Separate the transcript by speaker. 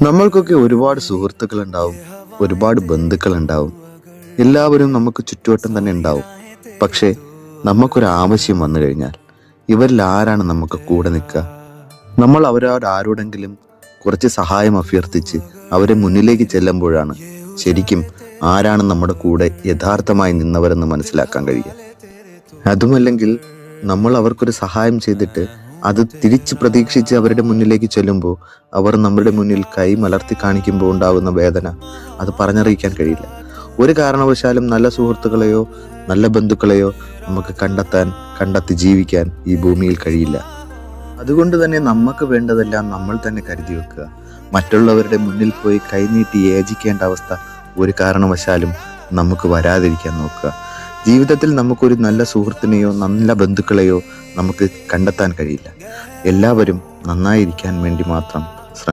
Speaker 1: നമ്മൾക്കൊക്കെ ഒരുപാട് സുഹൃത്തുക്കളുണ്ടാവും, ഒരുപാട് ബന്ധുക്കളുണ്ടാവും. എല്ലാവരും നമുക്ക് ചുറ്റുവട്ടം തന്നെ ഉണ്ടാവും. പക്ഷേ നമുക്കൊരു ആവശ്യം വന്നു കഴിഞ്ഞാൽ ഇവരിൽ ആരാണ് നമുക്ക് കൂടെ നിൽക്കുക? നമ്മൾ അവരോട് ആരോടെങ്കിലും കുറച്ച് സഹായം അഭ്യർത്ഥിച്ച് അവരെ മുന്നിലേക്ക് ചെല്ലുമ്പോഴാണ് ശരിക്കും ആരാണ് നമ്മുടെ കൂടെ യഥാർത്ഥമായി നിന്നവരെന്ന് മനസ്സിലാക്കാൻ കഴിയുക. അതുമല്ലെങ്കിൽ നമ്മൾ അവർക്കൊരു സഹായം ചെയ്തിട്ട് അത് തിരിച്ച് പ്രതീക്ഷിച്ച് അവരുടെ മുന്നിലേക്ക് ചെല്ലുമ്പോൾ അവർ നമ്മുടെ മുന്നിൽ കൈ മലർത്തി കാണിക്കുമ്പോൾ ഉണ്ടാകുന്ന വേദന അത് പറഞ്ഞറിയിക്കാൻ കഴിയില്ല. ഒരു കാരണവശാലും നല്ല സുഹൃത്തുക്കളെയോ നല്ല ബന്ധുക്കളെയോ നമുക്ക് കണ്ടെത്തി ജീവിക്കാൻ ഈ ഭൂമിയിൽ കഴിയില്ല. അതുകൊണ്ട് തന്നെ നമുക്ക് വേണ്ടതെല്ലാം നമ്മൾ തന്നെ കരുതി വെക്കുക. മറ്റുള്ളവരുടെ മുന്നിൽ പോയി കൈനീട്ടി യാചിക്കേണ്ട അവസ്ഥ ഒരു കാരണവശാലും നമുക്ക് വരാതിരിക്കാൻ നോക്കുക. ജീവിതത്തിൽ നമുക്കൊരു നല്ല സുഹൃത്തിനെയോ നല്ല ബന്ധുക്കളെയോ നമുക്ക് കണ്ടെത്താൻ കഴിയില്ല. എല്ലാവരും നന്നായിരിക്കാൻ വേണ്ടി മാത്രം